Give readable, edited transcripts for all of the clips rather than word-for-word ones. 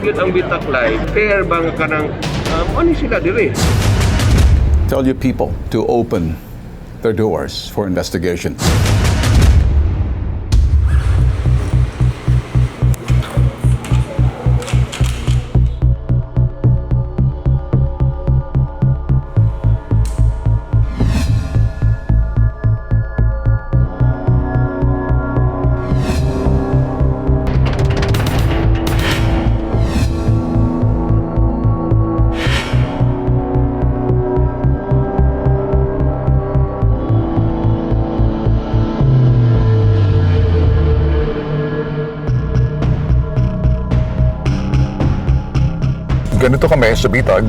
lang yun ang bitaklay. Fair ba nga ka ng, ano sila dire? Tell your people to open their doors for investigation. Ganito kami sa BITAG.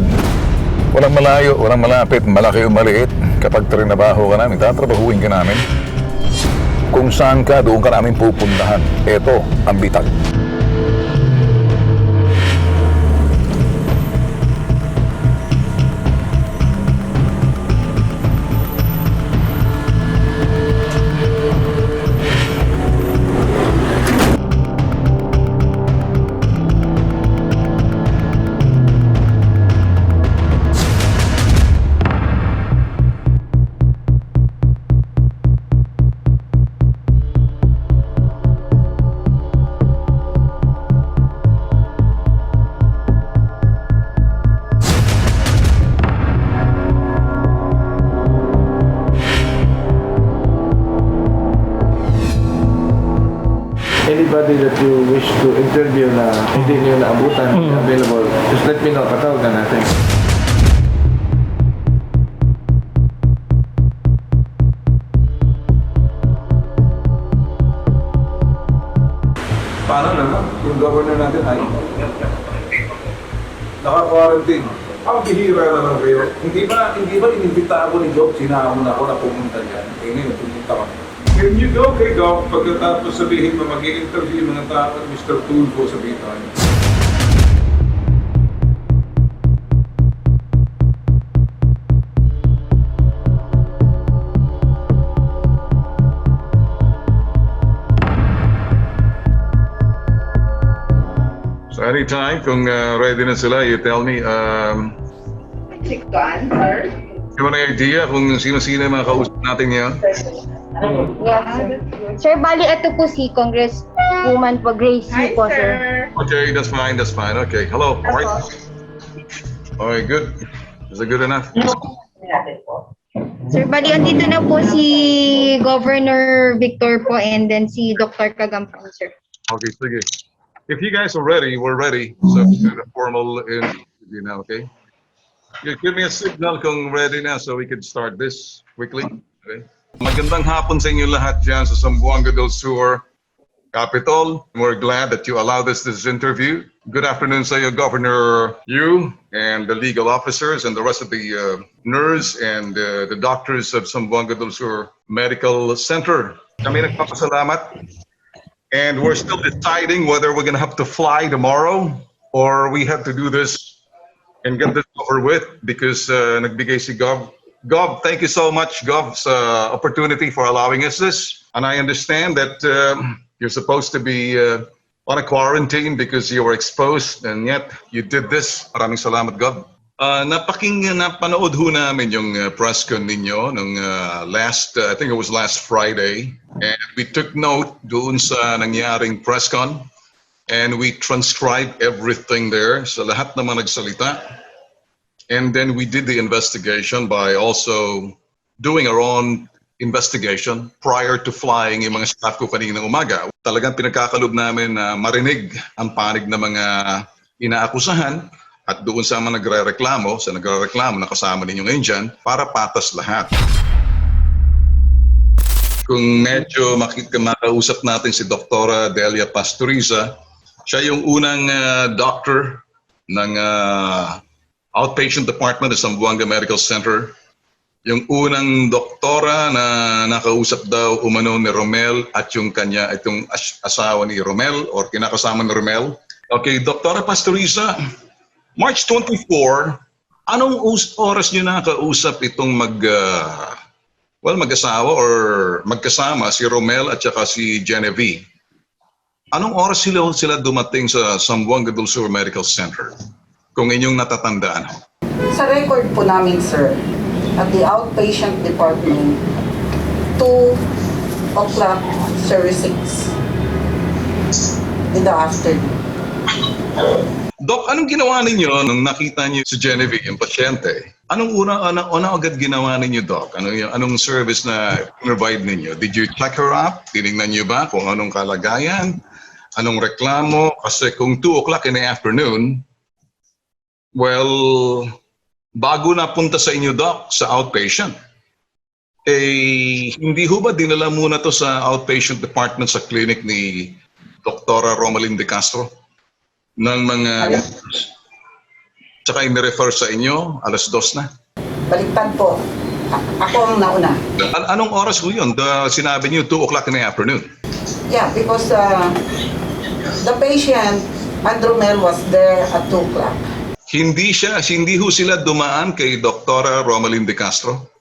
Walang malayo, walang malapit, malaki o maliit. Kapag trinabaho ka namin, tatrabahuin ka namin. Kung saan ka, doon ka namin pupuntahan. Ito ang BITAG. Anybody that you wish to interview na hindi niyo naabutan, available, just let me know, patawagan natin. Paano naman? Yung governor natin ay naka-quarantine. Ang bihira naman kayo. Hindi ba inimbita ako ni Job, sinamon ako na pumunta dyan. Eh ngayon, pumunta ka. Can you go kay Gob pagkatapos sabihin mo mag-i-interview mga tao at Mr. Tulfo sa BITAG? So anytime, kung ready na sila, you tell me. Click to answer. You have an idea kung sino-sino yung mga kausap natin ngayon? Yes, sir. Sir, bali, ito po si Congresswoman Gracie po, sir. Okay, that's fine, that's fine. Okay, hello. All right. Okay, good. Is that good enough? Sir, bali, andito na po si Governor Victor po and then si Dr. Kagampang, sir. Okay, sige. If you guys are ready, we're ready. So, the formal interview now, okay? Give me a signal kung ready na so we can start this quickly. Okay? Magandang hapon sa inyo lahat dyan sa Zamboanga del Sur, Capitol. We're glad that you allowed us this interview. Good afternoon sa iyo, Governor Yu, and the legal officers and the rest of the nurse and the doctors of Zamboanga del Sur Medical Center. Kami nagpapasalamat. And we're still deciding whether we're going to have to fly tomorrow or we have to do this and get this over with because nagbigay si Gov. Gov, thank you so much, Gov, sa opportunity for allowing us this. And I understand that you're supposed to be on a quarantine because you were exposed and yet you did this. Maraming salamat, Gov. Napanood ho namin yung press con ninyo nung I think it was last Friday. And we took note doon sa nangyaring press con. And we transcribed everything there sa lahat naman nagsalita. And then we did the investigation by also doing our own investigation prior to flying yung mga staff ko kaninang umaga. Talagang pinagkakalob namin na marinig ang panig ng mga inaakusahan at doon sa mga nagrereklamo, na kasama ninyo ngayon dyan, para patas lahat. Kung medyo makausap natin si Dr. Delia Pastoriza, siya yung unang doctor ng outpatient department sa Zamboanga Medical Center. Yung unang doktora na nakausap daw umano ni Romel at yung itong asawa ni Romel or kinakasama ni Romel. Okay, Dr. Pastoriza, March 24, anong oras nyo nakausap itong mag-asawa or magkasama si Romel at saka si Genevieve? Anong oras sila dumating sa Sumbong del Sur Medical Center? Kung inyong natatandaan. Sa record po namin, sir, at the outpatient department, 2:06 in the afternoon. Doc, anong ginawa ninyo nung nakita niyo si Genevieve, yung pasyente? Anong una agad ginawa ninyo, Doc? Anong service na provide ninyo? Did you check her up? Tinignan niyo ba kung anong kalagayan? Anong reklamo? Kasi kung 2 o'clock in the afternoon, well, bago na punta sa inyo, Doc, sa outpatient, hindi ho ba dinala muna to sa outpatient department sa clinic ni Dr. Romalyn De Castro? Ng mga tsaka i-refer sa inyo, 2:00 na. Baliktad po. Ako ang nauna. Anong oras ho yun? Sinabi niyo 2 o'clock in the afternoon. Yeah, because the patient, Andrew Mel, was there at 2 o'clock. Hindi ho sila dumaan kay Dr. Romalyn De Castro?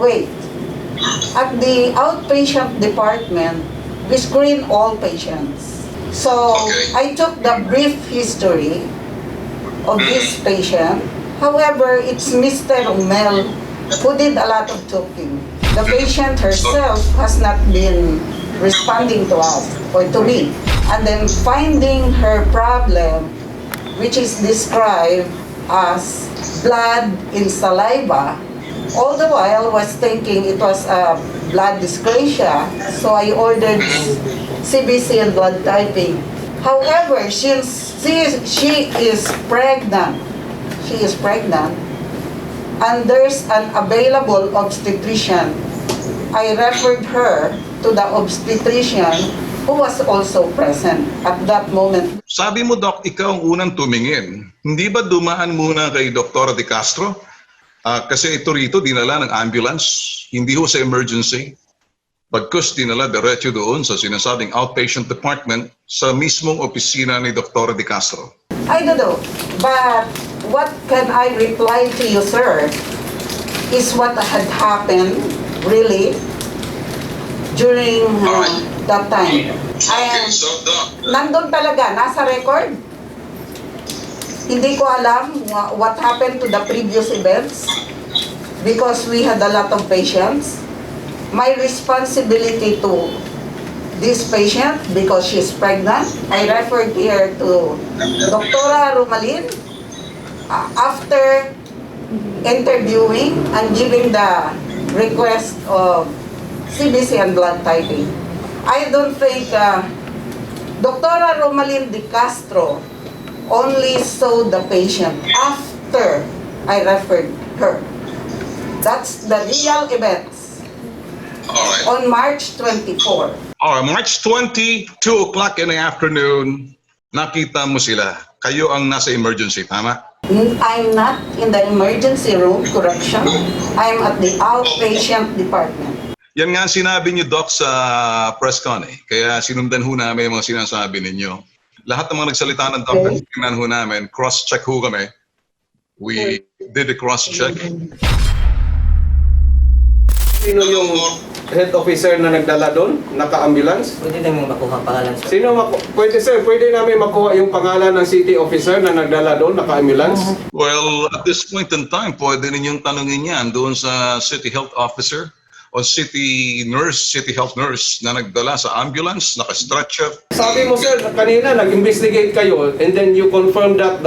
Wait. At the outpatient department, we screen all patients. So, Okay. I took the brief history of this patient. However, it's Mr. Mel who did a lot of talking. The patient herself has not been responding to us or to me. And then finding her problem, which is described as blood in saliva, all the while was thinking it was a blood dyscrasia, so I ordered CBC and blood typing. However, since she is pregnant, and there's an available obstetrician, I referred her to the obstetrician who was also present at that moment. Sabi mo, Doc, ikaw ang unang tumingin. Hindi ba dumaan muna kay Dr. De Castro? Kasi ito rito, dinala ng ambulance, hindi ho sa emergency. Pagkus dinala diretso doon sa sinasabing outpatient department sa mismong opisina ni Dr. De Castro. I don't know, but what can I reply to you, sir, is what had happened, really, during that time. Nandun talaga, nasa record. Hindi ko alam what happened to the previous events because we had a lot of patients. My responsibility to this patient because she's pregnant, I referred here to Dr. Romalyn after interviewing and giving the request of CBC and blood typing. I don't think Dr. Romalyn De Castro only saw the patient after I referred her. That's the real events. Alright. On March 24. March 20, 2 o'clock in the afternoon, nakita mo sila. Kayo ang nasa emergency, tama? I'm not in the emergency room, correction. I'm at the outpatient department. Yan nga ang sinabi niyo, Doc, sa press con eh. Kaya sinundan ho namin yung mga sinasabi ninyo. Lahat ng mga nagsalita ng doctor, tingnan ho namin, cross-check ho kami. We did a cross-check. Sino yung head officer na nagdala doon? Naka-ambulance? Pwede namin makuha pangalan sir. Pwede namin makuha yung pangalan ng city officer na nagdala doon, naka-ambulance? Well, at this point in time, pwede ninyong tanungin yan doon sa city health officer o city health nurse na nagdala sa ambulance, naka-stretcher. Sabi mo sir, kanina nag-investigate kayo and then you confirmed that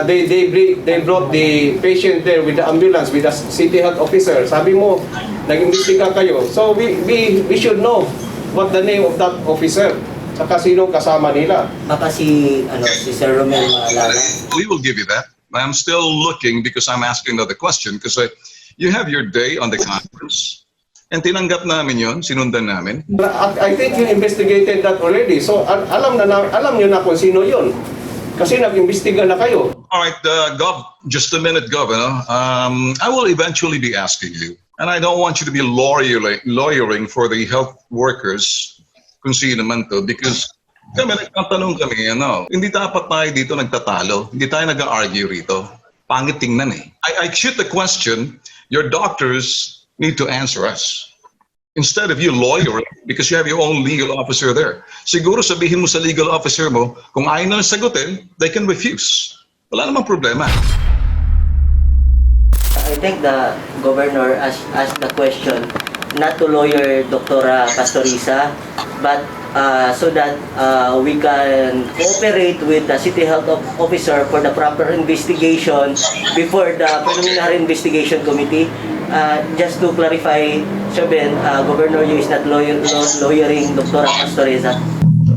they brought the patient there with the ambulance with the city health officer. Sabi mo, nag-imbestiga kayo. So we should know what the name of that officer. Saka sino kasama nila. Baka si Sir Romel maalala. We will give you that. I'm still looking because I'm asking another question because you have your day on the conference. And tinanggap namin yon, sinundan namin. I think you investigated that already. So alam niyo na kung sino yon. Kasi nag-imbestiga na kayo. All right, just a minute, Governor. I will eventually be asking you. And I don't want you to be lawyering for the health workers kung sino man to because kami nagtatanong kami, hindi dapat tayo dito nagtatalo. Hindi tayo nag-argue rito. Pangit tingnan eh. I shoot the question, your doctors need to answer us. Instead of you lawyer, because you have your own legal officer there. Siguro sabihin mo sa legal officer mo, kung ayaw na sagutin, they can refuse. Wala namang problema. I think the governor asked the question not to lawyer Dr. Pastoriza, but so that we can cooperate with the city health officer for the proper investigation before the preliminary investigation committee. Just to clarify, Sir Ben, Governor Yu is not lawyering Dr. Pastoriza.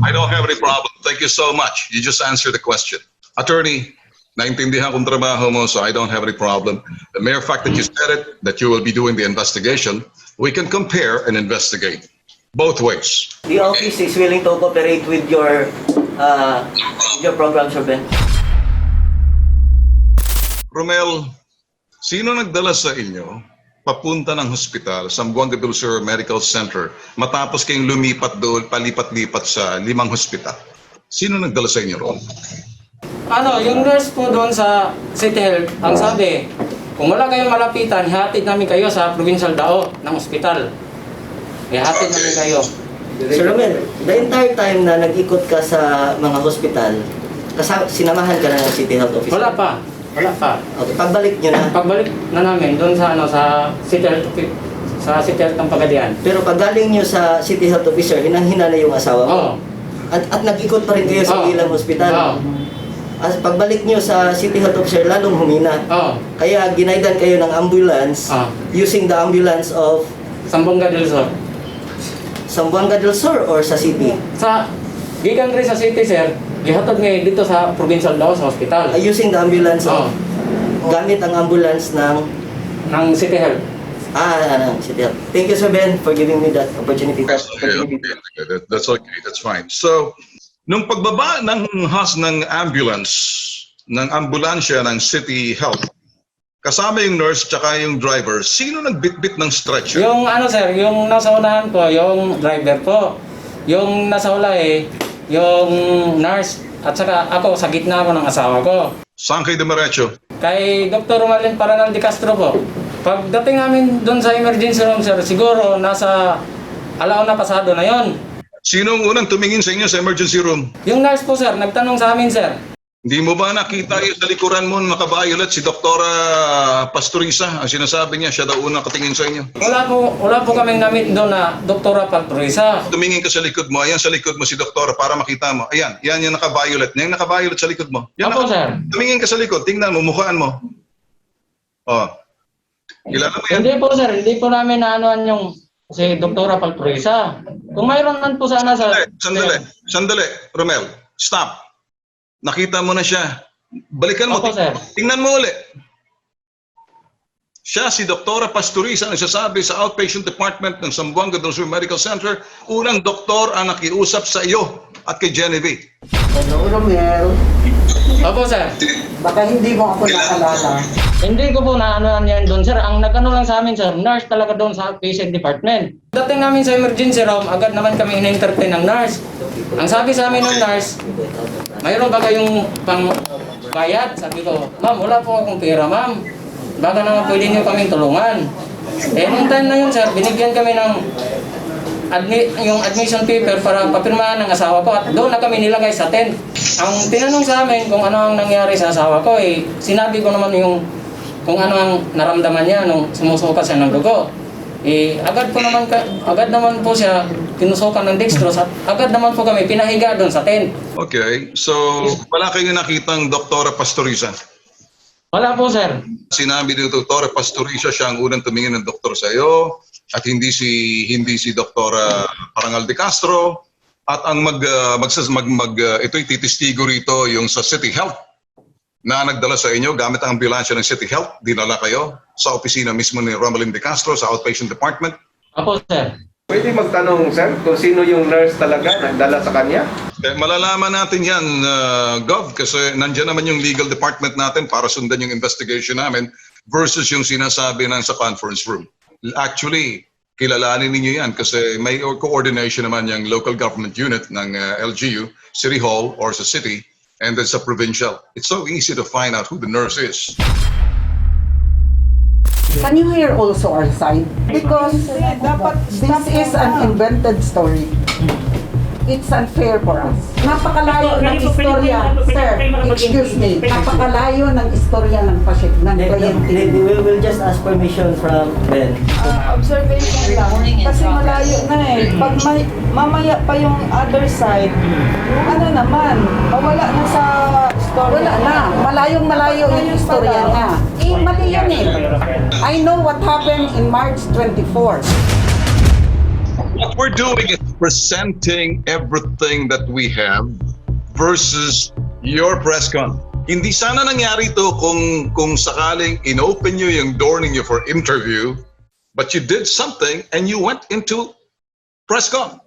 I don't have any problem. Thank you so much. You just answered the question. Attorney, naintindihan kong trabaho mo, so I don't have any problem. The mere fact that you said it, that you will be doing the investigation, we can compare and investigate both ways. The office is willing to cooperate with your program, Sir Ben. Romel, sino nagdala sa inyo papunta ng hospital, Zamboanga del Sur Medical Center, matapos kayong lumipat doon, palipat-lipat sa 5 hospital? Sino nagdala sa inyo ron? Yung nurse po doon sa City Health, ang sabi, kung wala kayong malapitan, ihatid namin kayo sa Provincial Dao ng ospital. Ihatid namin kayo. Sir Romel, the entire time na nag-ikot ka sa mga hospital, sinamahan ka na ng City Health Officer? Wala pa. Okay, pagbalik nyo na. Pagbalik na namin doon sa sa City Health ng Pagadian. Pero pag galing nyo sa City Health Officer, hinang-hina na yung asawa mo. Oo. At nag-ikot pa rin kayo sa ilang hospital. Oo. As pagbalik nyo sa City Health Officer, lalong humina. Oo. Kaya ginaidan kayo ng ambulance using the ambulance of Zamboanga del Sur. Zamboanga del Sur or sa city? Gikan rin sa city, sir. Gihatod ngayon dito sa Provincial Dao sa hospital. Using the ambulance of? Gamit ang ambulance ng City Health. City Health. Thank you, Sir Ben, for giving me that opportunity. Okay. That's okay. That's fine. So, nung pagbaba ng ambulansya ng City Health, kasama yung nurse tsaka yung driver, sino nagbitbit ng stretcher? Yung sir, yung nasa unahan po, yung driver po. Yung nasa ula yung nurse. At saka ako, sa gitna ako ng asawa ko. Saan kayo dumiretso? Kay Dr. Romalin Paranal de Castro po. Pagdating namin doon sa emergency room, sir, siguro nasa alauna pasado na yon. Sinong unang tumingin sa inyo sa emergency room? Yung nurse po, sir, nagtanong sa amin, sir. Hindi mo ba nakita yung sa likuran mo naka-violet si Dr. Pastoriza? Ang sinasabi niya, siya daw unang katingin sa inyo. Wala po kaming namit doon na Dr. Pastoriza. Tumingin ka sa likod mo, ayan sa likod mo si Doktora para makita mo. Ayan, yan yung naka-violet. Yung naka-violet sa likod mo. Yan, Opo, sir. Tumingin ka sa likod, tingnan mo, mukhaan mo. Kilala mo yan? Hindi po, sir. Hindi po namin naanoan yung si Dr. Pastoriza. Kung mayroon man po sana sa... Sandali. Romel, stop. Nakita mo na siya. Balikan mo. Opo, sir. Tingnan mo ulit. Siya, si Dr. Pastoriza, ang nagsasabi sa outpatient department ng Zamboanga del Sur Medical Center, unang doktor ang nakiusap sa iyo at kay Genevieve. Hello, Romel. Opo, sir. Baka hindi mo ako nakalala. Hindi ko po naanoan yan doon, sir. Ang nag-ano lang sa amin, sir, nurse talaga doon sa patient department. Dating namin sa emergency room, agad naman kami in-entertain ng nurse. Ang sabi sa amin ng nurse, mayroon ba kayong pang-bayad? Sabi ko, ma'am, wala po akong pera, ma'am. Baka naman pwede niyo kaming tulungan. Nung time na yun, sir, binigyan kami ng yung admission paper para papirmahan ng asawa ko at doon na kami nilagay sa tent. Ang tinanong sa amin kung ano ang nangyari sa asawa ko, sinabi ko naman kung ano ang naramdaman niya nung sumusuka siya ng dugo. Agad naman po siya tinusukan ng dextrose at agad naman po kami pinahiga doon sa tent. Okay, so wala kayong nakitang Dr. Pastoriza? Wala po, sir. Sinabi ni Dr. Pastoriza siya ang unang tumingin ng doktor sa iyo at hindi si Dr. Parangal de Castro at ang ito'y titistigo rito yung sa City Health na nagdala sa inyo gamit ang ambulansya ng City Health, dinala kayo sa opisina mismo ni Romalin de Castro sa outpatient department. Opo, sir. Pwede magtanong, sir, kung sino yung nurse talaga nagdala sa kanya? Malalaman natin yan, Gov, kasi nandiyan naman yung legal department natin para sundan yung investigation namin versus yung sinasabi ng sa conference room. Actually, kilalanin ninyo yan kasi may coordination naman yung local government unit ng LGU, City Hall or sa city, and then sa provincial. It's so easy to find out who the nurse is. Can you hear also our side? Because this is an invented story. It's unfair for us. Napakalayo ng istorya, sir, excuse me, napakalayo ng istorya ng kliyente. We will just ask permission from Ben. Observation lang. Kasi malayo na eh. Pag mamaya pa yung other side, ano naman, mawala na sa story. Wala na, malayong-malayo yung istorya niya. Mali yan eh. I know what happened in March 24. What we're doing is presenting everything that we have versus your press con. Hindi sana nangyari ito kung sakaling inopen nyo yung door ninyo for interview, but you did something and you went into press con.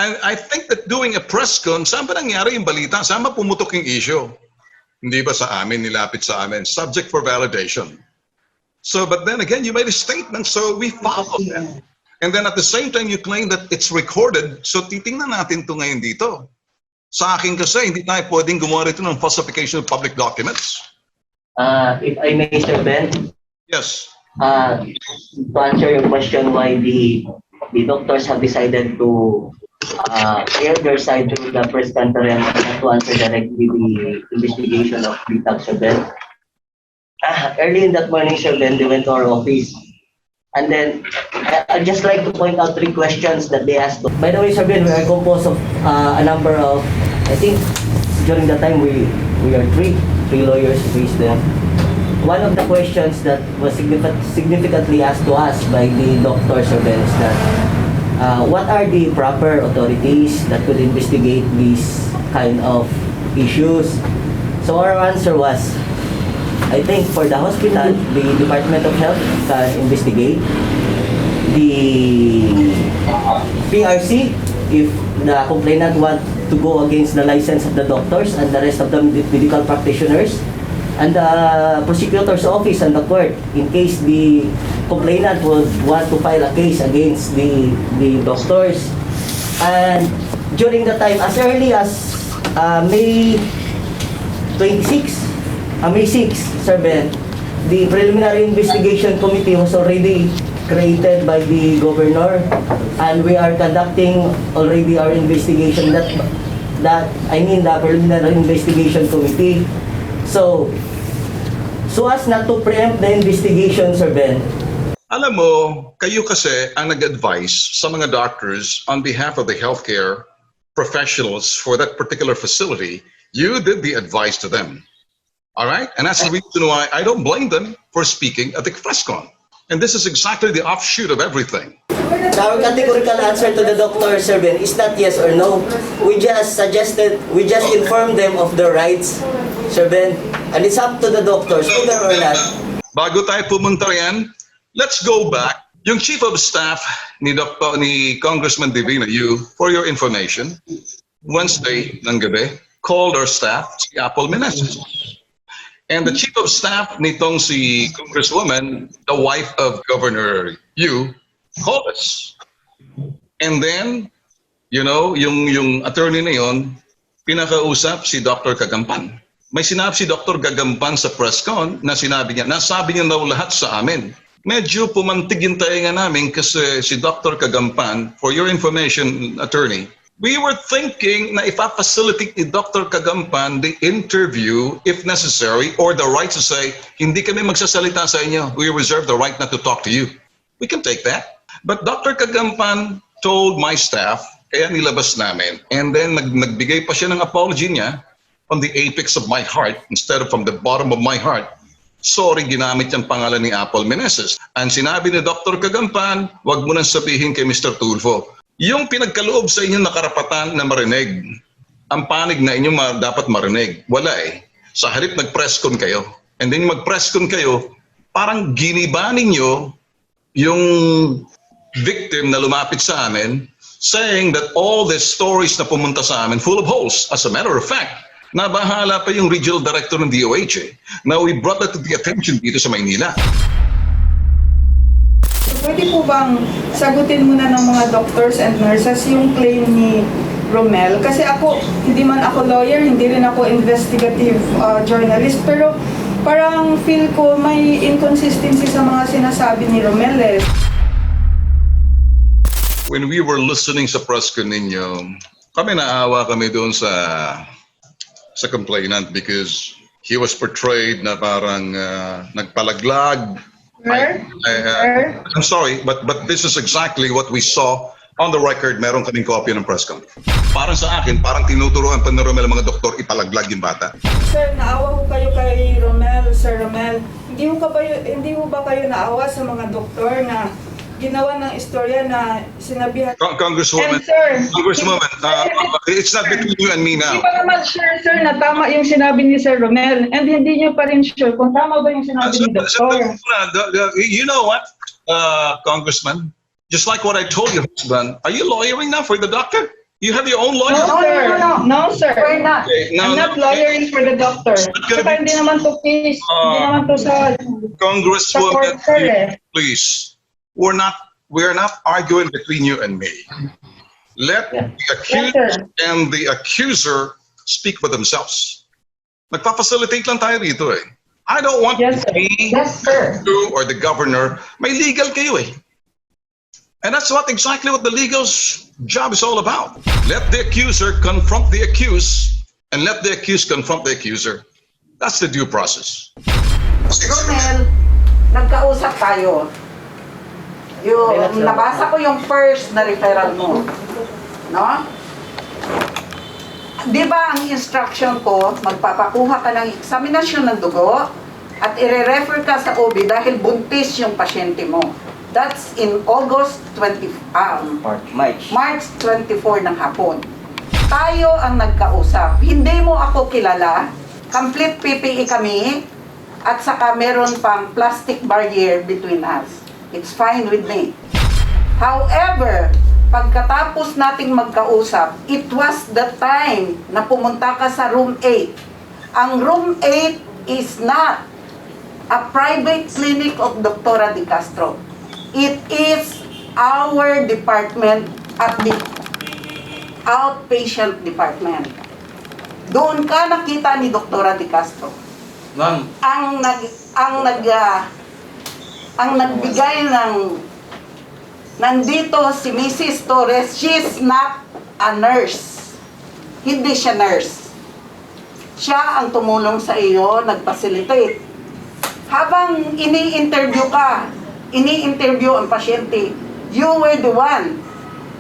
And I think that doing a press con, saan ba nangyari yung balita? Saan ba pumutok yung issue? Hindi ba sa amin, nilapit sa amin? Subject for validation. So, but then again, you made a statement, so we followed that. And then at the same time, you claim that it's recorded, so titingnan natin ito ngayon dito. Sa akin kasi, hindi tayo pwedeng gumawa rito ng falsification of public documents. If I may, Sir Ben? Yes. To answer your question why the doctors have decided to air their side to the press conference and not to answer directly the investigation of BITAG, Sir Ben. Early in that morning, Sir Ben, they went to our office. And then, I'd just like to point out 3 questions that they asked. By the way, Sir Ben, we are composed of a number of, I think, during the time we are three lawyers raised them. One of the questions that was significantly asked to us by the doctor, Sir Ben, is that what are the proper authorities that could investigate these kind of issues? So our answer was, I think for the hospital, the Department of Health can investigate. The PRC, if the complainant want to go against the license of the doctors and the rest of the medical practitioners, and the prosecutor's office and the court, in case the complainant would want to file a case against the doctors. And during the time, as early as May 6, Sir Ben, the preliminary investigation committee was already created by the governor, and we are conducting already our investigation. The preliminary investigation committee. So as not to preempt the investigation, Sir Ben. Alam mo, kayo kasi ang nag-advise sa mga doctors on behalf of the healthcare professionals for that particular facility. You did the advice to them. All right? And that's the reason why I don't blame them for speaking at the press con. And this is exactly the offshoot of everything. Our categorical answer to the doctor, Sir Ben, is not yes or no. We just informed them of their rights, Sir Ben. And it's up to the doctors, whether or not. Bago tayo pumunta riyan, let's go back. Yung Chief of Staff ni Congressman Divina, for your information, Wednesday ng gabi, called our staff, si Apple Meneses. And the Chief of Staff nitong si Congresswoman, the wife of Governor Yu, called us. And then, yung attorney na yon, pinakausap si Dr. Kagampan. May sinabi si Dr. Kagampan sa press con na nasabi niya daw lahat sa amin. Medyo pumantig yung tainga namin kasi si Dr. Kagampan, for your information, attorney, we were thinking na ipa-facilitate ni Dr. Kagampan the interview if necessary, or the right to say, hindi kami magsasalita sa inyo. We reserve the right not to talk to you. We can take that. But Dr. Kagampan told my staff, kaya nilabas namin, and then nagbigay pa siya ng apology niya from the apex of my heart instead of from the bottom of my heart. Sorry, ginamit yung pangalan ni Apple Meneses. And sinabi ni Dr. Kagampan, wag mo nang sabihin kay Mr. Tulfo, yung pinagkaloob sa inyo na karapatan na marinig, ang panig na inyo dapat marinig. Wala eh. Sa halip nag-press con kayo. And then mag-press con kayo, parang giniba ninyo yung victim na lumapit sa amin, saying that all the stories na pumunta sa amin full of holes. As a matter of fact, nabahala pa yung regional director ng DOH eh. Now we brought that to the attention dito sa Maynila. Pwede po bang sagutin muna ng mga doctors and nurses yung claim ni Romel? Kasi hindi man ako lawyer, hindi rin ako investigative journalist, pero Parang feel ko may inconsistency sa mga sinasabi ni Romel eh. When we were listening sa press con ninyo, kami naawa kami doon sa complainant because he was portrayed na parang nagpalaglag. I'm sorry, but this is exactly what we saw on the record. Meron kaming kopya ng press con. Parang sa akin, parang tinuturuan pa ni Romel mga doktor ipalaglag yung bata. Sir, naawa ko kayo kay Romel, Sir Romel. Hindi mo ba kayo naawa sa mga doktor na ginawa ng istorya na sinabihan? Congresswoman, And sir, Congresswoman, it's not between you and me now. Hindi pa naman sure, sir, na tama yung sinabi ni Sir Romel. And hindi niyo pa rin sure kung tama ba yung sinabi ni Doktor. You know what, Congressman? Just like what I told your husband, are you lawyering now for the doctor? You have your own lawyer? No, sir. We're not. Okay, I'm not lawyering for the doctor. Saka hindi naman to case. Hindi naman to sa Congresswoman, court, sir, please. We're not arguing between you and me. Let the accused and the accuser speak for themselves. Magpa-facilitate lang tayo rito eh. I don't want me, you, or the governor. May legal kayo eh. And that's exactly what the legal's job is all about. Let the accuser confront the accused, and let the accused confront the accuser. That's the due process. Romel, nagkausap tayo. Nabasa ko yung first na referral mo. No? Di ba ang instruction ko, magpapakuha ka ng eksaminasyon ng dugo at ire-refer ka sa OB dahil buntis yung pasyente mo. That's in March 24 ng hapon. Tayo ang nagkausap. Hindi mo ako kilala. Complete PPE kami at saka meron pang plastic barrier between us. It's fine with me. However, pagkatapos nating magkausap, it was the time na pumunta ka sa room 8. Ang room 8 is not a private clinic of Dr. De Castro. It is our department at the outpatient department. Doon ka nakita ni Dr. De Castro. Ma'am. Ang nagbigay nandito si Mrs. Torres, she's not a nurse. Hindi siya nurse. Siya ang tumulong sa iyo, nag-facilitate. Habang ini-interview ang pasyente, you were the one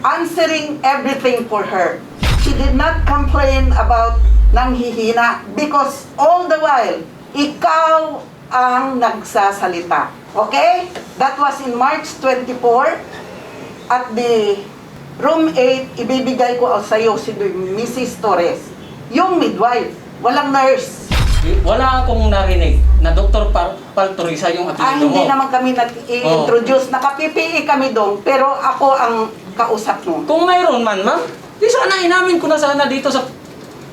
answering everything for her. She did not complain about nanghihina because all the while, ikaw ang nagsasalita. Okay? That was in March 24. At the room 8, ibibigay ko sa iyo si Mrs. Torres. Yung midwife, walang nurse. Wala akong narinig na Dr. Paltorisa yung apelido mo. Hindi naman kami nag-introduce. Naka-PPE kami doon, pero ako ang kausap mo. Kung mayroon man, ma'am, di sana inamin ko na sana dito sa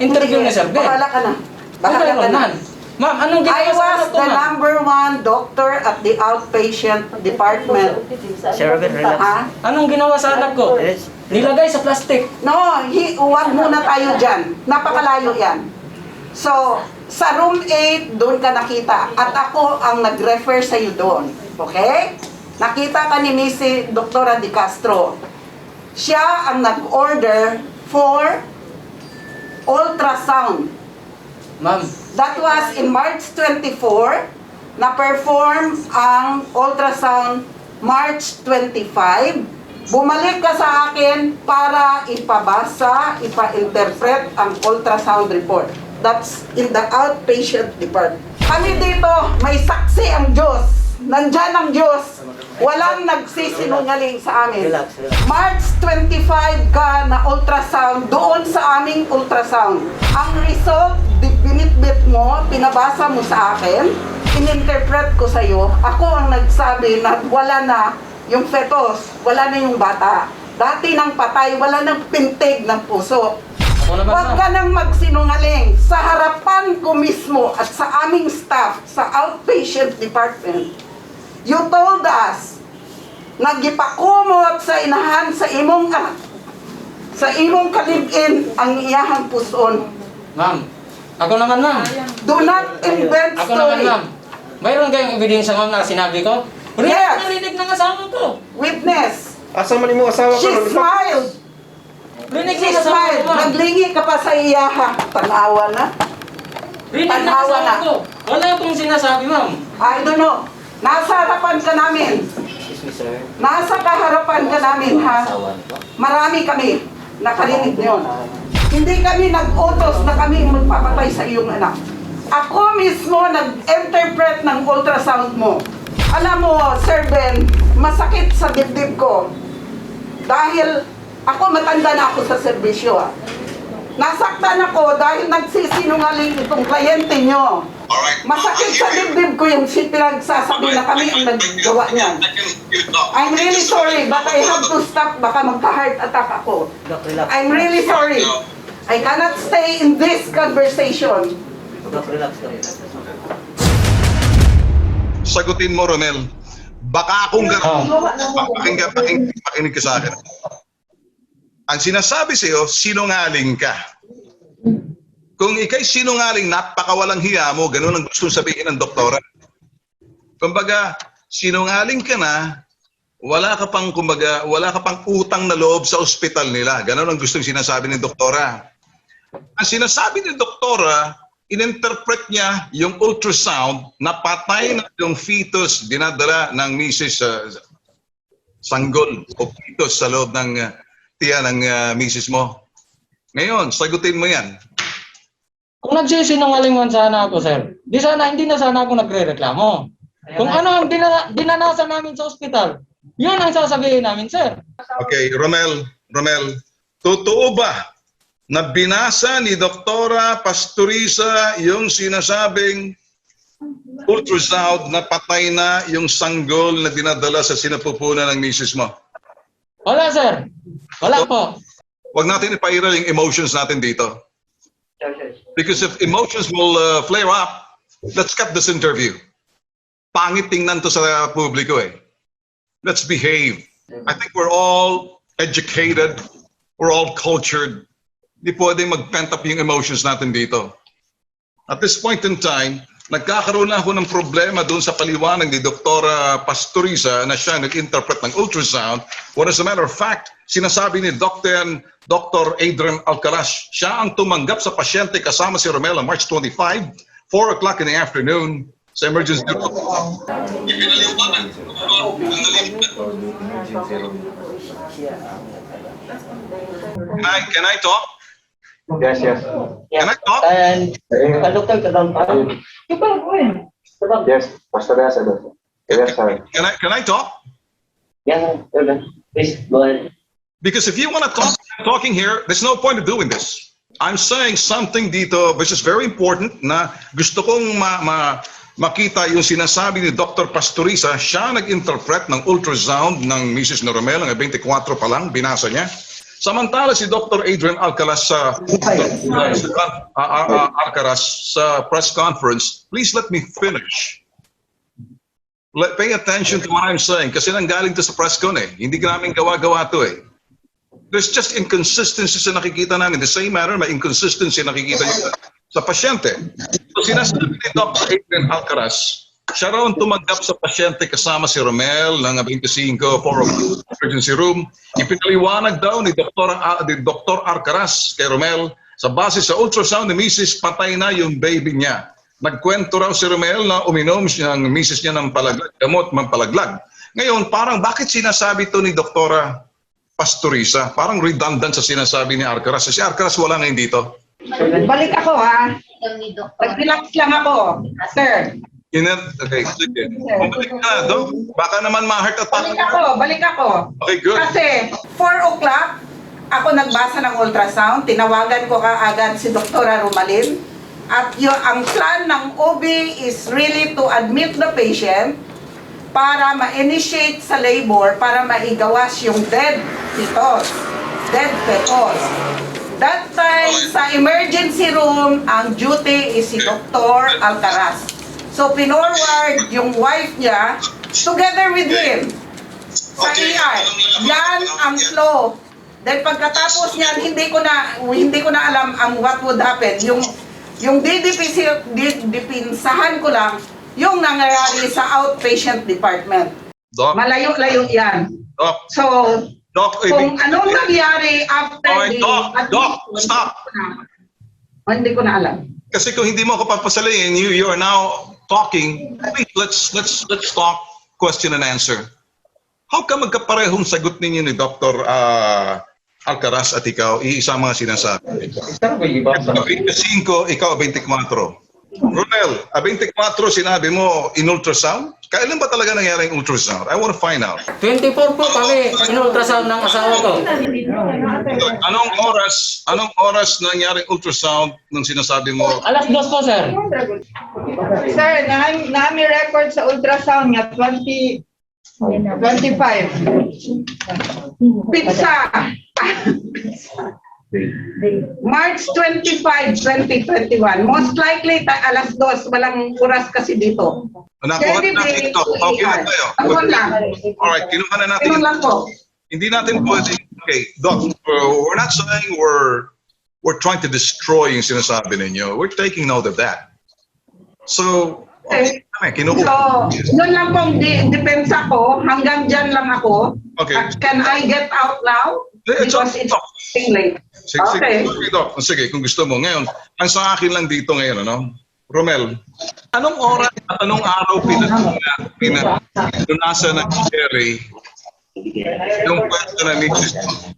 interview ni Sir Ben. Bahala ka na. Bahala ka na. Ma'am, anong ginawa I sa was anak ko, the ma'am? number 1 doctor at the outpatient department. Sir Robert, relax. Ha? Anong ginawa sa anak ko? Nilagay sa plastic. No, huwag muna tayo dyan. Napakalayo yan. So, sa room 8, doon ka nakita. At ako ang nag-refer sa iyo doon. Okay? Nakita ka ni Mrs. Dr. De Castro. Siya ang nag-order for ultrasound. Ma'am. That was in March 24. Na-perform ang ultrasound March 25. Bumalik ka sa akin para ipabasa, ipa-interpret ang ultrasound report. That's in the outpatient department. Kami dito, may saksi ang Diyos. Nandyan ang Diyos. Walang nagsisinungaling sa amin. March 25 ka na ultrasound doon sa aming ultrasound. Ang result, binitbit mo, pinabasa mo sa akin, ininterpret ko sa iyo. Ako ang nagsabi na wala na yung fetus, wala na yung bata. Dati nang patay, wala nang pintig ng puso. Huwag ka nang magsinungaling sa harapan ko mismo at sa aming staff sa outpatient department. You told us na gipakumot sa inahan sa imong kalib-in ang iyahang puson. Ma'am, Ako naman, ma'am. Do not invent Ako naman, story. ma'am. Mayroon kayong ebidensya, ma'am, na sinabi ko? Yes. Narinig ng asawa ko. Witness. Asa man mo asawa She ko? smiled. Rinig She ng asawa ko, smiled. ma'am. Naglingi ka pa sa iyaha. Tanawa na. Rinig ng Tanawa asawa na. ko. Wala akong sinasabi, ma'am. I don't know. Nasa harapan ka namin. Excuse me, sir. Nasa kaharapan ka namin, ha? Asawa ko. Marami kami. Nakarinig yun. Hindi kami nag-utos na kami magpapatay sa iyong anak. Ako mismo nag-interpret ng ultrasound mo. Alam mo, Sir Ben, masakit sa dibdib ko. Dahil ako matanda na ako sa serbisyo. Nasaktan ako dahil nagsisinungaling itong kliyente nyo. Masakit sa dibdib ko yung pinagsasabi na kami ang naggawa niyan. I'm really sorry, but I have to stop. Baka magka-heart attack ako. Doc, relax. I'm really sorry. I cannot stay in this conversation. Doc, relax, Doc. Sagutin mo, Romel. Baka akong pakinig ka sa akin. Ang sinasabi sa'yo, sinungaling ka. Kung ikay sinungaling, napakawalang hiya mo, ganun ang gusto sabihin ng doktora. Kumbaga, sinungaling ka na, wala ka pang utang na loob sa ospital nila. Ganun ang gustong sinasabi ng doktora. Ang sinasabi ng doktora, in-interpret niya yung ultrasound na patay na yung fetus dinadala ng misis sanggol o fetus sa loob ng tiyan ng misis mo. Ngayon, sagutin mo yan. Kung nagsisinungaling man sana ako, sir, hindi na sana ako nagre-reklamo. Kung ano ang dinanasan namin sa ospital, yun ang sasabihin namin, sir. Okay, Romel, totoo ba na binasa ni Doktora Pastoriza yung sinasabing ultrasound na patay na yung sanggol na dinadala sa sinapupunan ng misis mo? Wala, sir. Wala po. Huwag natin ipairal yung emotions natin dito. Because if emotions will flare up, let's cut this interview. Pangit tingnan to sa publiko eh. Let's behave. I think we're all educated. We're all cultured. Hindi pwedeng mag-pent up yung emotions natin dito. At this point in time, nagkakaroon na ako ng problema doon sa paliwanag ni Dr. Pastoriza na siya nag-interpret ng ultrasound. When as a matter of fact, sinasabi ni Dr. Adrian Alcaraz, siya ang tumanggap sa pasyente kasama si Romel on March 25, 4 o'clock in the afternoon sa emergency room. Can I talk? Yes. Can I talk? Doktor, Yes, Pastor Asa. Yes, sir. Can I talk? Yeah, please go ahead. Because if you want to talk, talking here, there's no point of doing this. I'm saying something dito which is very important na gusto kong makita yung sinasabi ni Dr. Pastoriza. Siya nag-interpret ng ultrasound ng Mrs. Noromel, ng 24 pa lang, binasa niya. Samantala si Dr. Adrian Alcaraz sa press conference, please let me finish. Pay attention to what I'm saying kasi nanggaling to sa press con eh. Hindi namin gawa-gawa to eh. There's just inconsistency sa nakikita namin. The same matter, may inconsistency nakikita nyo sa pasyente. So sinasabi ni Dr. Adrian Alcaraz, siya raw tumanggap sa pasyente kasama si Romel ng 25 for emergency room. Ipinaliwanag daw ni Dr. Alcaraz kay Romel sa base sa ultrasound ni Mrs. patay na yung baby niya. Nagkwento raw si Romel na uminom siya ng Mrs. niya ng gamot pampalaglag. Ngayon, parang bakit sinasabi to ni Dr. Pastoriza? Parang redundant sa sinasabi ni Alcaraz. Si Alcaraz wala ngayon dito. Balik ako, ha? Nag-relax lang ako, sir. Okay, sige. Bumalik ka, Dok. Baka naman ma-heart attack. Balik ako. Okay, good. Kasi 4 o'clock, ako nagbasa ng ultrasound, tinawagan ko kaagad si Dr. Romalin. At ang plan ng OB is really to admit the patient para ma-initiate sa labor para maigawas yung dead fetus. That time, sa emergency room, ang duty is si Dr. Alcaraz. So, pinorward yung wife niya together with him sa ER. Yan ang flow. Then pagkatapos niyan, hindi ko na alam ang what would happen. Yung didipinsahan ko lang, yung nangyayari sa outpatient department. Doc, Malayo-layo yan. Doc, So, Doc, kung anong nangyari after Alright, Doc, stop. Hindi ko na alam. Kasi kung hindi mo ako papasalayin, you are now talking. Wait, let's talk question and answer. How come magkaparehong sagot ninyo ni Dr. Alcaraz at ikaw, iisa mga sinasabi? Ikaw 25, ikaw 24. Ronel, 24 sinabi mo in ultrasound? Kailan ba talaga nangyari yung ultrasound? I want to find out. 24 po kami in-ultrasound ng asawa ko. Anong oras nangyari ultrasound nung sinasabi mo? Alas 2 po, sir. Sir, namin record sa ultrasound niya, 25. Pizza! March 25, 2021. Most likely, alas 2. Walang oras kasi dito. Nakuha na natin ito. Okay na tayo. Ako lang. Alright, kinuha na natin. Ito lang po. Hindi natin pwede. Okay, Doc, we're not saying we're trying to destroy yung sinasabi ninyo. We're taking note of that. So, Okay. kinuha. So, yun lang pong depensa ko. Hanggang dyan lang ako. Okay. Can I get out now? It's Because it's getting late. Sige, Okay. Doc. Sige, kung gusto mo. Ngayon, ang sa akin lang dito ngayon, ano? Romel, anong oras at anong araw pinunasan ng Jerry yung pwede na misis mo?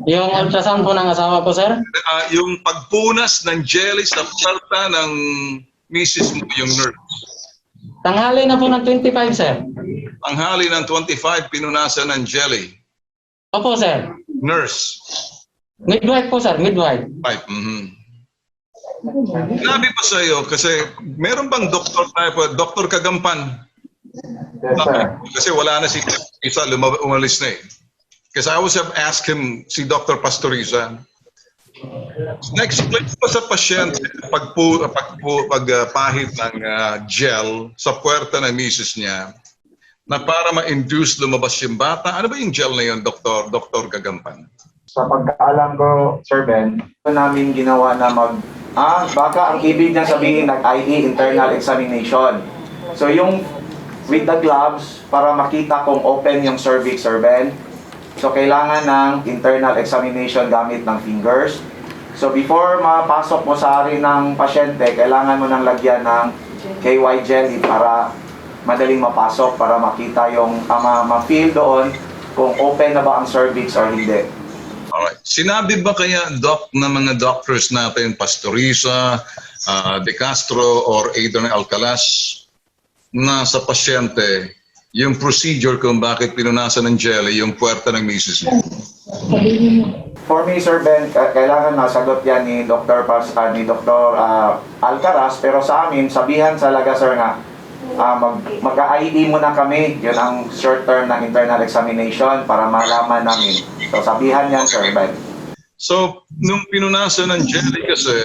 Yung ultrasound po ng asawa ko, sir? Yung pagpunas ng jelly sa puwerta ng misis mo, yung nurse. Tanghali na po ng 25, sir. Tanghali ng 25, pinunasan ng jelly. Opo, sir. Nurse. Midwife po, sir. Midwife. Right. Sinabi pa sa iyo, kasi meron bang doktor tayo, Dr. Kagampan? Yes, sir. Kasi wala na si Pastoriza, umalis na eh. Kasi I always have asked him, si Dr. Pastoriza, na-explain pa sa pasyente pagpahid ng gel sa puwerta ng misis niya na para ma-induce lumabas yung bata. Ano ba yung gel na yun, Dr. Kagampan? Sa pagkaalam ko, Sir Ben, ito namin ginawa na baka ang ibig niya sabihin nag-IE, internal examination. So yung with the gloves, para makita kung open yung cervix, Sir Ben. So kailangan ng internal examination gamit ng fingers. So before mapasok mo sa ari ng pasyente, kailangan mo nang lagyan ng KY jelly para madaling mapasok, para makita yung ma-feel doon kung open na ba ang cervix or hindi. Alright. Sinabi ba kaya, Doc, ng mga doctors natin, Pastoriza, De Castro, or Adrian Alcaraz, na sa pasyente, yung procedure kung bakit pinunasan ng jelly yung puwerta ng misis mo? For me, Sir Ben, kailangan nasagot yan ni Dr. Alcaraz, pero sa amin, sabihan talaga, Sir, nga, mag-IE muna kami. Yun ang short term na internal examination para malaman namin. So, sabihan yan, Sir Ben. So, nung pinunasan ng jelly kasi,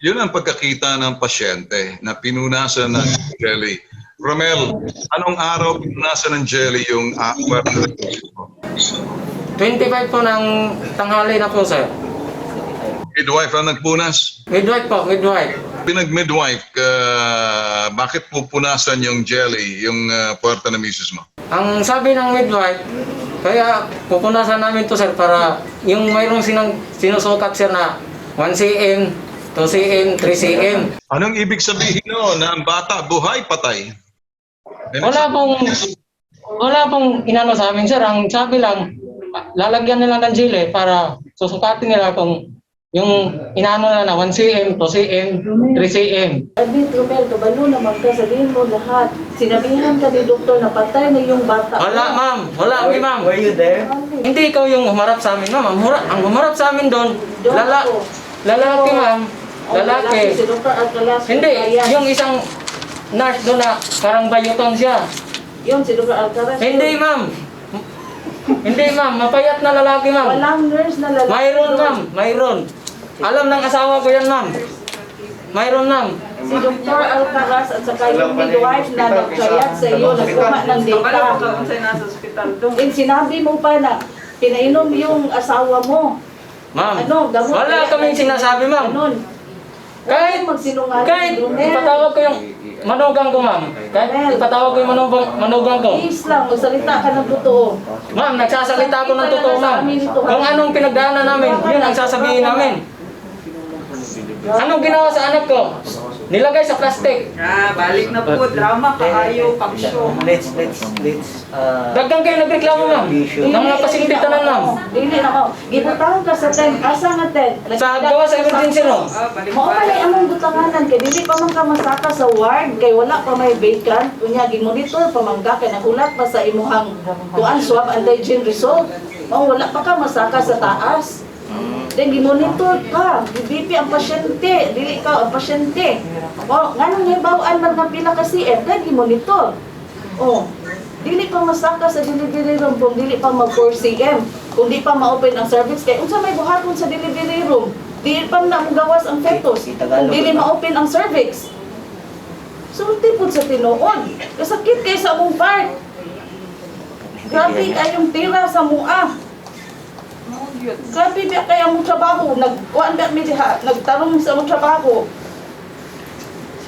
yun ang pagkakita ng pasyente na pinunasan ng jelly. Romel, anong araw pinunasan ng jelly yung puwerta ng misis mo? 25 po ng tanghali na po, sir. Midwife ang nagpunas? Midwife po, midwife. Pinag-midwife, bakit pupunasan yung jelly, yung puwerta ng misis mo? Ang sabi ng midwife, kaya pupunasan namin to, sir, para yung mayroong sinusukat, sir, na 1 cm, 2 cm, 3 cm. Anong ibig sabihin no, na ang bata buhay, patay? Wala pong inano sa amin, sir. Ang sabi lang, lalagyan nila ng jelly para susukatin nila kung yung inano na 1 cm, 2 cm, 3 cm. Albert Romel, kabalo naman ka, sabihin mo lahat. Sinabihan ka ni doktor na patay na yung bata. Wala, ma'am. Wala, ma'am. Were you there? Hindi ikaw yung humarap sa amin, ma'am. Ang humarap sa amin doon, lalaki, ma'am. Lalaki. Si Dr. Alcaraz. Hindi, yung isang nurse doon na parang bayuton siya. Yun, si Dr. Alcaraz. Hindi, ma'am. Hindi, ma'am. Mapayat na lalaki, ma'am. Walang nurse na lalaki. Mayroon, ma'am. Mayroon. Alam ng asawa ko yan, ma'am. Mayroon, ma'am. Si Dr. Alcaraz at saka yung midwife na nagkayat sa iyo, nagkuha ng data. And sinabi mo pa na pinainom yung asawa mo. Ma'am, Ano, gamot wala kaya kaming na- sinasabi, ma'am. Ganon. Kahit ipatawag ko yung manugang ko, ma'am. Kahit ipatawag ko yung manugang ko. Please lang, magsalita ka ng totoo. Ma'am, nagsasalita ako ng totoo, ma'am. Kung anong pinagdaanan namin, yun ang sasabihin namin. Anong ginawa sa anak ko? Nilagay sa plastic. Balik na po, drama, kaayo, pang-show. Let's Dagdag kayo nagreklamo, ma'am. Nang mga pasimpitan na, ma'am. Dili na ko. Gibutang ka sa 10, asa nga 10? Sa gawa sa emergency room. Mo pala among butanganan kay dili pa man ka masaka sa ward kay wala pa may vacant unya gimonitor pa man ka kay nahulat pa sa imuhang kuan swab antigen result. Mao wala pa ka masaka sa taas. Then gimonitor ka, BP ang pasyente, dili ka ang pasyente. O nganong hibawaan man nga pila ka CM kay gimonitor. Oh, dili pa masaka sa delivery room kung dili pa mag 4 cm. Kung di pa ma-open ang service kay unsa may buhaton sa delivery room. Dili pa na gawas ang fetus. Kung dili ma-open ang cervix. Sulti po sa tinuod. Kasakit kay sa among part. Grabe kayong tira sa mua. Grabe ba kay among trabaho. Nagkuan ba mi diha, nagtarong sa among trabaho.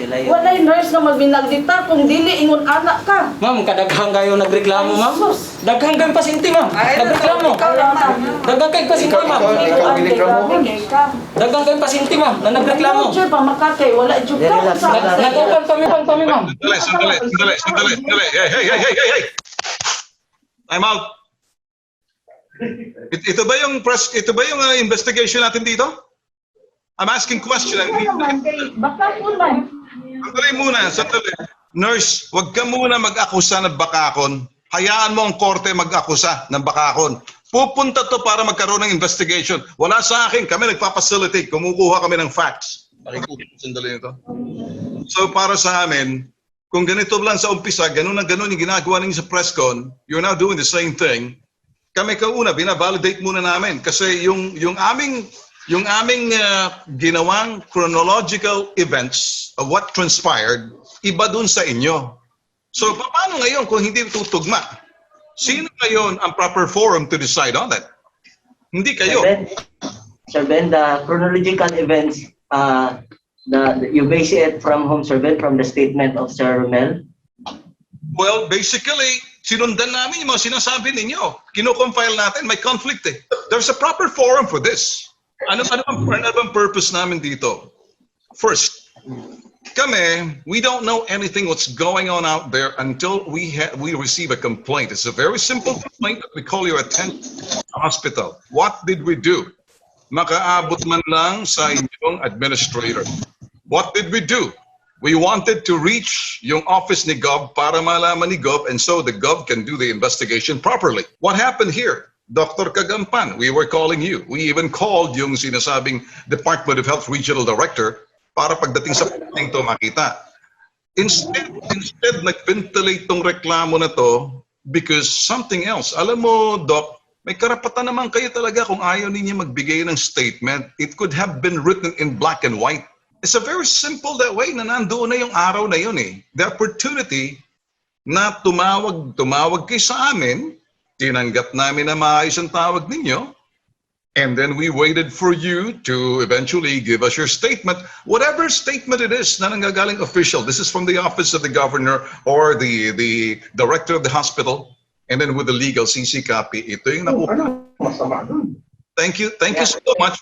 Walay nurse nga magbinagdita kung dili ingon anak ka. Ma'am, kadaghang kayo nagreklamo, ma'am. Daghang kayo pasinti, ma'am. Nagreklamo. Daghang kayo pasinti, ma'am. Daghang kayo pasinti, ma'am, na nagreklamo. Sure pa makakay, wala jud ka. Nag-open kami, ma'am. Sandali. Hey. I'm out. Ito ba yung investigation natin dito? I'm asking question. Baka po man. Sandali. Nurse, wag ka muna mag-akusa ng bakakon. Hayaan mo ang korte mag-akusa ng bakakon. Pupunta to para magkaroon ng investigation. Wala sa akin. Kami nagpa-facilitate. Kumukuha kami ng facts. Sandali nito. So para sa amin, kung ganito lang sa umpisa, ganun yung ginagawa ninyo sa presscon, you're now doing the same thing. Kami kauna, binavalidate muna namin. Kasi yung aming ginawang chronological events of what transpired, iba dun sa inyo. So, paano ngayon kung hindi tutugma? Sino ngayon ang proper forum to decide on that? Hindi kayo. Sir Ben, the chronological events, you base it from whom, Sir Ben, from the statement of Sir Romel? Well, basically, sinundan namin yung mga sinasabi ninyo. Kino-compile natin, may conflict eh. There's a proper forum for this. Ano bang purpose namin dito? First, kami, we don't know anything what's going on out there until we receive a complaint. It's a very simple complaint that we call your attention to the hospital. What did we do? Makaabot man lang sa inyong administrator. What did we do? We wanted to reach yung office ni Gov para malaman ni Gov and so the Gov can do the investigation properly. What happened here? Dr. Kagampan, we were calling you. We even called yung sinasabing Department of Health Regional Director para pagdating sa pagdating to makita. Instead nag-ventilate tong reklamo na to because something else. Alam mo, Doc, may karapatan naman kayo talaga kung ayaw ninyo magbigay ng statement. It could have been written in black and white. It's a very simple that way na nandoon na yung araw na yun eh. The opportunity na tumawag kayo sa amin, tinanggap namin na maayos ang tawag ninyo, and then we waited for you to eventually give us your statement. Whatever statement it is na nanggagaling official, this is from the office of the governor or the director of the hospital, and then with the legal CC copy, ito yung nakuha. Thank you so much.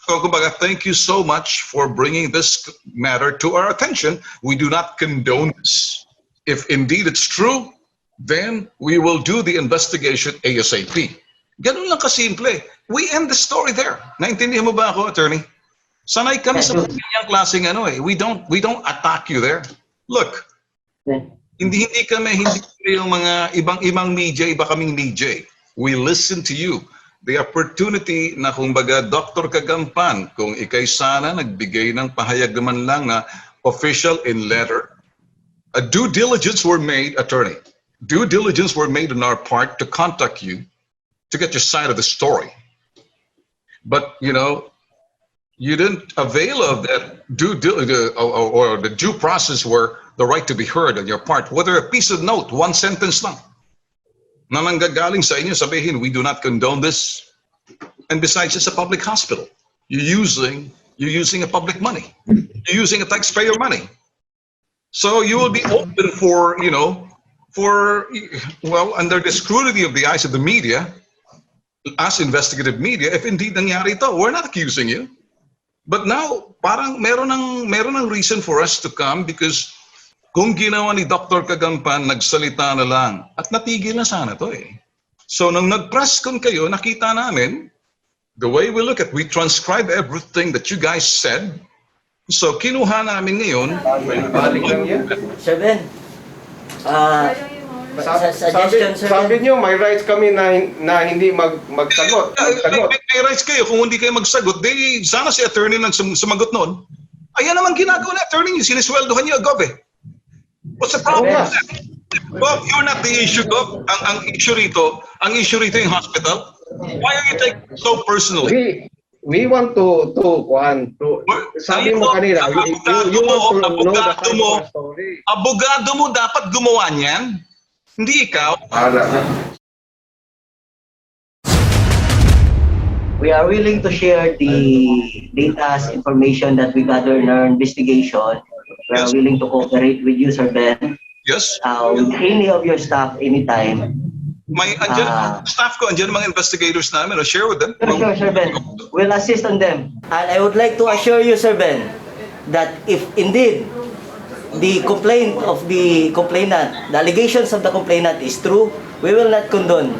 Thank you so much for bringing this matter to our attention. We do not condone this. If indeed it's true, then we will do the investigation ASAP. Ganun lang kasimple. We end the story there. Naintindihan mo ba ako, attorney? Sanay kami sa pagkanyang klaseng ano eh. We don't attack you there. Look, hindi kami yung mga ibang media, iba kaming media. We listen to you. The opportunity na kumbaga Dr. Kagampan, kung ikay sana nagbigay ng pahayag naman lang na official in letter. A due diligence were made, attorney. Due diligence were made on our part to contact you to get your side of the story. But, you know, you didn't avail of that or the due process where the right to be heard on your part, whether a piece of note, one sentence lang, na nanggagaling sa inyo sabihin, we do not condone this. And besides, it's a public hospital. You're using You're using a public money. You're using a taxpayer money. So you will be open for, you know, well, under the scrutiny of the eyes of the media, as investigative media, if indeed nangyari ito, we're not accusing you. But now, parang meron ng reason for us to come because kung ginawa ni Dr. Kagampan, nagsalita na lang at natigil na sana to eh. So nang nag-press con kayo, nakita namin, the way we look at, we transcribe everything that you guys said. So kinuha namin ngayon. Sir Ben, suggestion, Sir Sabi Ben. niyo, may rights kami na hindi magsagot. May rights kayo kung hindi kayo magsagot. Sana si attorney nang sumagot noon. Ayan naman ginagawa na attorney niyo, sinisweldohan niyo agad eh. What's the problem with that? Bob, you're not the issue, Bob. Ang issue rito yung hospital. Why are you taking it so personally? We want to sabi mo kanina, you want to know the side of the story. Abogado mo dapat gumawa niyan. Hindi ikaw. We are willing to share the data information that we gather in our investigation. We are willing to cooperate with you, Sir Ben. Yes. With any of your staff anytime. Andyan staff ko, andyan mga investigators namin. I'll share with them. Sure, Sir Ben. We'll assist on them. And I would like to assure you, Sir Ben, that if indeed the complaint of the complainant, the allegations of the complainant is true, we will not condone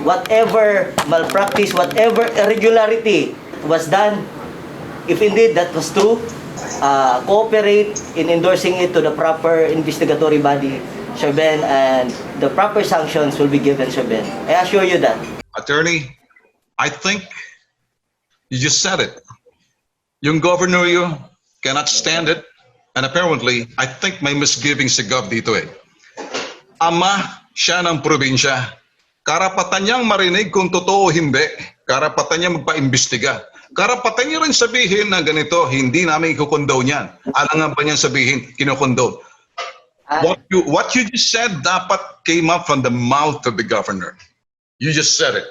whatever malpractice, whatever irregularity was done. If indeed that was true, cooperate in endorsing it to the proper investigatory body, Sir Ben, and the proper sanctions will be given, Sir Ben. I assure you that. Attorney, I think you just said it. Yung governor you cannot stand it. And apparently, I think may misgivings si Gov dito eh. Ama siya ng probinsya. Karapatan niyang marinig kung totoo o hindi. Karapatan niya magpa-imbestiga. Karapatan niya rin sabihin na ganito, hindi namin ikukondone yan. Alangan pa niyang sabihin, kinukondone. What you just said dapat came up from the mouth of the governor. You just said it.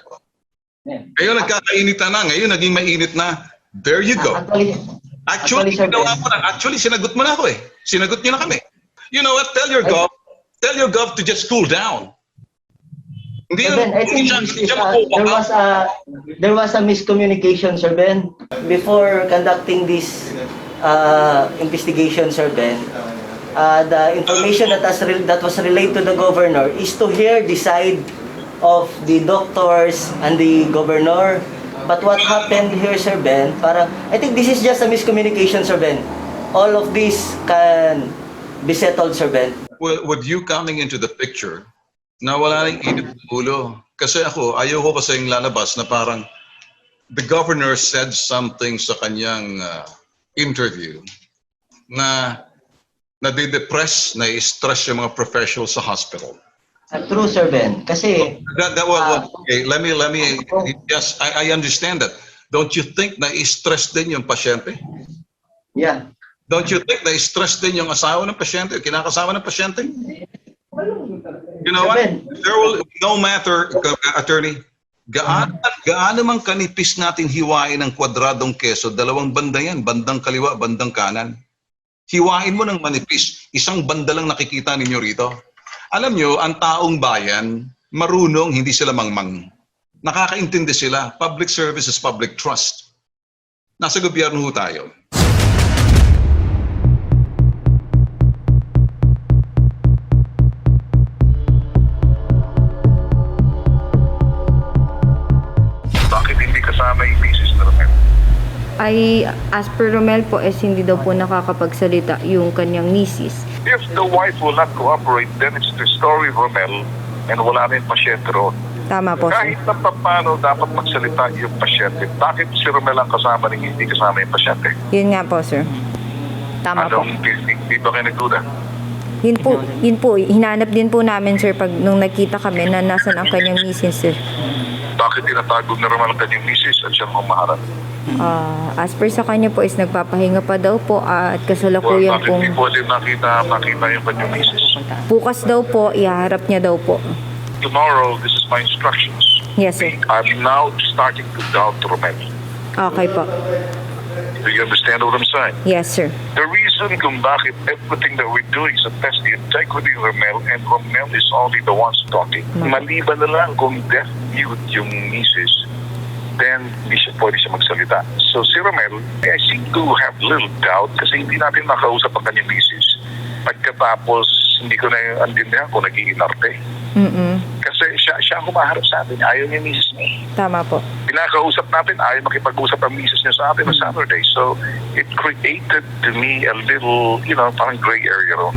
Ngayon nagkakainitan na, ngayon naging mainit na. There you go. Actually, sinagot mo na ako eh. Sinagot niyo na kami. You know what? Tell your gov to just cool down. I think there was a miscommunication, Sir Ben. Before conducting this investigation, Sir Ben, the information that was relayed to the governor is to hear the side of the doctors and the governor. But what happened here, Sir Ben, I think this is just a miscommunication, Sir Ben. All of this can be settled, Sir Ben. Well, with you coming into the picture, na wala nang init ng ulo. Kasi ako, ayoko kasing lalabas na parang the governor said something sa kanyang interview na nade-depress, na-stress yung mga professionals sa hospital. True, Sir Ben. Kasi okay, let me yes, I understand that. Don't you think na-stress din yung pasyente? Yeah. Don't you think na-stress din yung asawa ng pasyente, kinakasama ng pasyente? You know what? There will no matter, attorney, gaano man kanipis natin hiwain ng kwadradong keso, dalawang banda yan, bandang kaliwa, bandang kanan. Hiwain mo ng manipis, isang banda lang nakikita ninyo rito. Alam nyo, ang taong bayan, marunong, hindi sila mangmang. Nakakaintindi sila. Public service is public trust. Nasa gobyerno ho tayo. Bakit hindi kasama yung misis na Romel? Ay, as per Romel po, hindi daw po nakakapagsalita yung kanyang misis. If the wife will not cooperate, then it's the story of Romel and wala na yung pasyente roon. Tama po, sir. Kahit na paano dapat magsalita yung pasyente. Bakit si Romel ang kasama ng hindi kasama yung pasyente? Yun nga po, sir. Tama po. Hindi ba kayo nagduda? Yun po, hinanap din po namin, sir, pag nung nakita kami na nasan ang kanyang misis, sir. Bakit tinatagod na Romel ang kanyang misis at siyang mamaharap? As per sa kanya po is nagpapahinga pa daw po at kasalukuyan Bakit pong hindi pwede makita yung kanyang misis? bukas daw po, iharap niya daw po. Tomorrow, this is my instructions. Yes, sir. I'm now starting to doubt Romel. Okay po. Do you understand what I'm saying? Yes, sir. The reason kung bakit everything that we're doing is to test the integrity of Romel, and Romel is only the ones talking. Maliban na lang kung deaf mute yung misis, then hindi siya pwede siya magsalita. So si Romel, I seem to have little doubt kasi hindi natin makausap ang kanyang misis. Pagkatapos, hindi ko na antindihan kung nag-iinarte. Kasi siya ang humaharap sa atin. Ayaw niya misis niya. Tama po. Pinakausap natin, ayaw makipag-usap ang misis niya sa atin on Saturday. So it created to me a little, parang gray area ron.